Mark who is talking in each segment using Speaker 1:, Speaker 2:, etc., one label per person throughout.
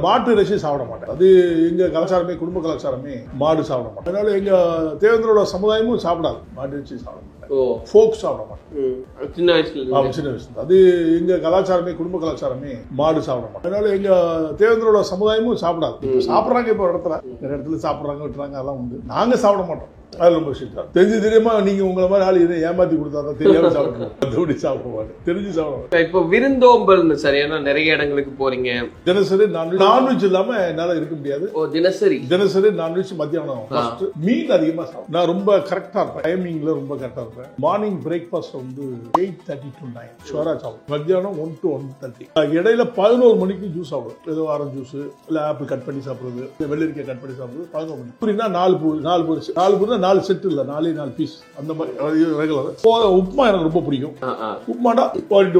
Speaker 1: மாட்டு இறைச்சி சாப்பிட மாட்டேன். அது எங்க கலாச்சாரமே, குடும்ப கலாச்சாரமே மாடு சாப்பிட மாட்டேன். அதனால எங்க தேவேந்திரோட சமுதாயமும் சாப்பிடாது மாட்டு இறைச்சி சாப்பிட மாட்டேன். ஃபோக் சாப்பிட மாட்டேன்.
Speaker 2: சின்ன வயசுல
Speaker 1: அது எங்க கலாச்சாரமே, குடும்ப கலாச்சாரமே மாடு சாப்பிட மாட்டேன். அதனால எங்க தேவேந்திரோட சமுதாயமும் சாப்பிடாது. சாப்பிட்றாங்க, இப்போ நிறைய இடத்துல சாப்பிட்றாங்க, விட்டுறாங்க, அதெல்லாம் உண்டு. நாங்க சாப்பிட மாட்டோம். அது ரொம்ப விஷயம் தெரிஞ்சு தெரியாம நீங்க உங்களை மாதிரி ஆள் இதை ஏமாத்தி கொடுத்தாதான் தெரியாம சாப்பிடுவோம். சாப்பிடுவாங்க, தெரிஞ்சு சாப்பிடுவாங்க.
Speaker 2: இப்போ விருந்தோம்பல் சார், ஏன்னா நிறைய இடங்களுக்கு போறீங்க.
Speaker 1: தினசரி நான்வெஜ் இல்லாம என்னால இருக்க முடியாது. தினசரி நான்வெஜ். மத்தியானம் மீன் அதிகமா சாப்பிடும். நான் ரொம்ப கரெக்டா இருப்பேன், டைமிங்ல ரொம்ப கரெக்டா இருப்பேன். மார்னிங் பிரேக்ஃபாஸ்ட் வந்து 8:30 to 9 ஷுவரா சாப்பிடும். மத்தியானம் 1 to 1:30. இடையில 11 மணிக்கு ஜூஸ் சாப்பிடும். ஏதோ ஆரஞ்சு ஜூஸ், இல்ல ஆப்பிள் கட் பண்ணி சாப்பிடுறது, வெள்ளரிக்காய் கட் பண்ணி சாப்பிடுறது. 11 மணி புரியுன்னா 4 செட் இல்ல, 4 பீஸ் அந்த மாதிரி ரெகுலர். உப்புமா எனக்கு ரொம்ப பிடிக்கும். உப்புமாடா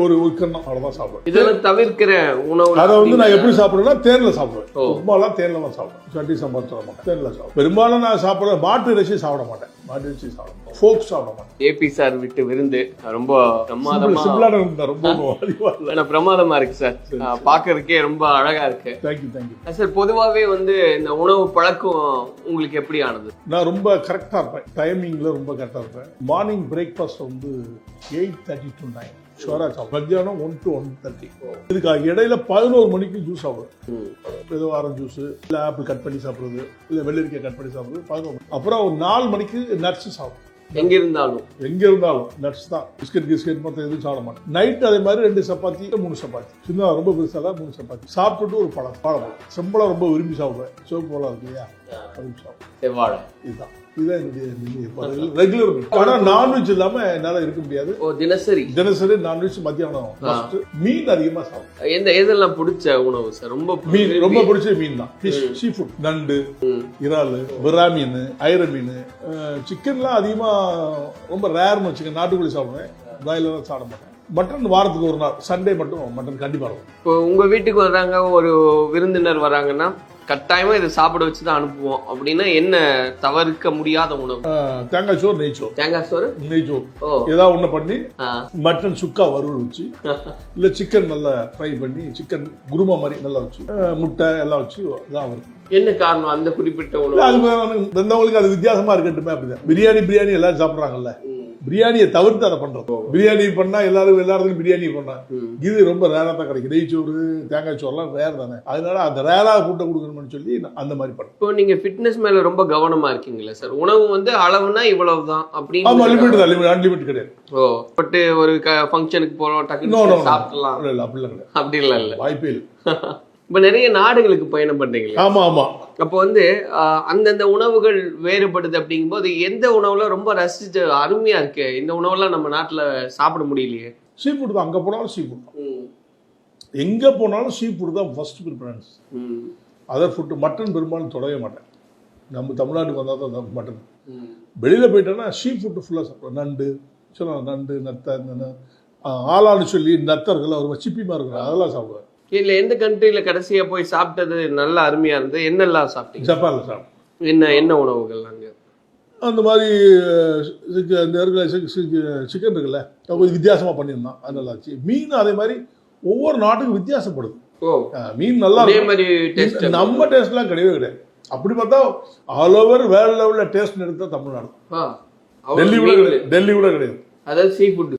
Speaker 1: ஒரு கண்ணம் அவ்வளவுதான் சாப்பிடுவேன்.
Speaker 2: இதெல்லாம் தவிர்க்கிற உணவு
Speaker 1: அதை வந்து நான் எப்படி சாப்பிடுவேன்னா தேன்ல சாப்பிடுவேன். உப்புமாலாம் தேன்ல தான் சாப்பிடுவேன். சட்டி சாம்பார் சாப்பிட மாட்டேன், தேன்ல சாப்பிடுவேன். பெரும்பாலும் நான் சாப்பிடுற மாட்டு இறைச்சி சாப்பிட மாட்டேன். மாட்டு இறைச்சி சாப்பிட மாட்டேன். ஃபோக் சாப்பிட மாட்டேன்.
Speaker 2: ஏபி சார் விட்டு விருந்து ரொம்ப பிரமாதமா இருக்கு சார். பாக்குறதுக்கே ரொம்ப அழகா இருக்கு.
Speaker 1: Thank you
Speaker 2: sir. பொதுவாவே வந்து இந்த உணவு பழக்கம் உங்களுக்கு எப்படி ஆனது?
Speaker 1: நான் ரொம்ப கரெக்டா இருப்பேன், டைமிங்ல ரொம்ப கரெக்டா இருப்பேன். மார்னிங் பிரேக்ஃபாஸ்ட் வந்து 8:30 to 9 ஷுவரா சாப்பிடும். மத்தியானம் 1 to 1:30. இதுக்கு இடையில 11 மணிக்கு ஜூஸ் சாப்பிடுவேன். ஏதோ ஆரஞ்சு ஜூஸ், இல்ல ஆப்பிள் கட் பண்ணி சாப்பிடுறது, இல்ல வெள்ளரிக்காய் கட் பண்ணி சாப்பிடுறது. 11 மணி. அப்புறம் ஒரு 4 மணிக்கு நட்ஸ் சாப்பிடும்.
Speaker 2: எங்க இருந்தாலும் நட்ஸ் தான். பிஸ்கெட் மொத்தம் எதுவும் சாப்பிட மாட்டேன். நைட் அதே மாதிரி 2 சப்பாத்தி 3 சப்பாத்தி. சின்ன ரொம்ப பெருசாக 3 சப்பாத்தி சாப்பிட்டுட்டு ஒரு வாழைப்பழம். செம்பளம் ரொம்ப விரும்பி சாப்பிடுவேன். சிவப்பு பழம் இருக்கு இல்லையா, அதுவும் சாப்பிடுவேன். இதுதான் ரெகுலர். ஆனா நான்வெஜ் இல்லாம என்னால இருக்க முடியாது. தினசரி நான்வெஜ். மத்தியானம் மீன் அதிகமா சாப்பிடுவேன். எதெல்லாம் பிடிச்ச உணவு சார்?
Speaker 1: ரொம்ப பிடிச்ச மீன் தான். சீ ஃபுட், நண்டு, இறால், விரா மீன், ஐர மீன். சிக்கன்லாம் அதிகமா ரொம்ப ரேர்னு வச்சுக்கேன். நாட்டுக்கோழி சாப்பிடுவேன், பாயிலர் சாப்பிட மாட்டேன். மட்டன் வாரத்துக்கு ஒரு நாள், சண்டே மட்டும் மட்டன் கண்டிப்பா இருக்கும்.
Speaker 2: இப்போ உங்க வீட்டுக்கு வர்றாங்க, ஒரு விருந்தினர் வராங்கன்னா கட்டாயமா இதை சாப்பிட வச்சுதான் அனுப்புவோம் அப்படின்னா என்ன தவிர்க்க முடியாத உணவு?
Speaker 1: தேங்காய் சோறு, நெய் சோறு ஏதாவது ஒண்ணு பண்ணி, மட்டன் சுக்கா வறுவல் வச்சு, இல்ல சிக்கன் நல்லா ஃப்ரை பண்ணி, சிக்கன் குருமா மாதிரி நல்லா வச்சு, முட்டை எல்லாம் வச்சு தான் வரும்.
Speaker 2: என்ன காரணம் அந்த குறிப்பிட்ட உணவு?
Speaker 1: அது அது வித்தியாசமா இருக்கட்டுமே. அப்படிதான் பிரியாணி எல்லாரும் சாப்பிடுறாங்கல்ல, பிரியாணியை தவிர்த்து அதை பண்றோம். பிரியாணி பண்ணா எல்லாரும் பிரியாணி பண்ணா இது ரொம்ப ரேரா தான் கிடைக்கும். நெய்ச்சோறு, தேங்காய் சோறுலாம் ரேர் தானே. அதனால அந்த ரேரா கூட்ட கொடுக்கணும்னு சொல்லி அந்த மாதிரி பண்ணுறோம்.
Speaker 2: இப்போ நீங்க ஃபிட்னஸ் மேல ரொம்ப கவனமா இருக்கீங்களா சார்? உணவு வந்து அளவுனா இவ்வளவுதான் அப்படின்னு?
Speaker 1: ஆமா, லிமிட் தான், அன்லிமிட் கிடையாது.
Speaker 2: பட் ஒரு ஃபங்க்ஷனுக்கு போறோம், டக்குனு சாப்பிடலாம் அப்படி இல்ல,
Speaker 1: வாய்ப்பே இல்லை.
Speaker 2: இப்ப நிறைய நாடுகளுக்கு பயணம் பண்றீங்களா?
Speaker 1: ஆமா.
Speaker 2: அப்போ வந்து அந்தந்த உணவுகள் வேறுபடுது. அப்படிங்கும் போது எந்த உணவுல ரொம்ப ரசிச்சு அருமையா இருக்கு, இந்த உணவுலாம் நம்ம நாட்டுல சாப்பிட முடியலையே?
Speaker 1: சீ ஃபுட் தான். அங்க போனாலும் சீ ஃபுட், எங்க போனாலும் சீ ஃபுட் தான் first preference. Other food mutton பெரும்பாலும் தொடவே மாட்டேன். நம்ம தமிழ்நாட்டுக்கு வந்தா தான் மட்டன். வெளியில போயிட்டோன்னா சீ ஃபுட் ஃபுல்லா சாப்பிடுவேன். நண்டு, நத்தை, ஆளான்னு சொல்லி நத்தர்கள் ஒரு சிப்பிமா இருக்கிற அதெல்லாம் சாப்பிடுவேன்.
Speaker 2: இல்ல எந்த கண்ட்ரில கடைசியா போய் சாப்பிட்டது நல்ல அருமையா இருந்தது? என்னெல்லாம் சாப்பிட்டீங்க?
Speaker 1: ஜப்பான்ல சாப்பிட்டேன்.
Speaker 2: என்ன உணவுகள் அங்க?
Speaker 1: அந்த மாதிரி சிக்கன் இருக்குல்ல, வித்தியாசமா பண்ணியிருந்தான், அது நல்லா இருந்துச்சு. மீன் அதே மாதிரி ஒவ்வொரு நாட்டுக்கும் வித்தியாசப்படுது. மீன் நல்லா இருக்கும். நம்ம டேஸ்ட்லாம் கிடையவே கிடையாது. அப்படி பார்த்தா ஆல் ஓவர் வேர்ல்ட் லெவல்ல டேஸ்ட் எடுத்தா தமிழ்நாடு. டெல்லி கூட கிடையாது.
Speaker 2: அதாவது சீ ஃபுட்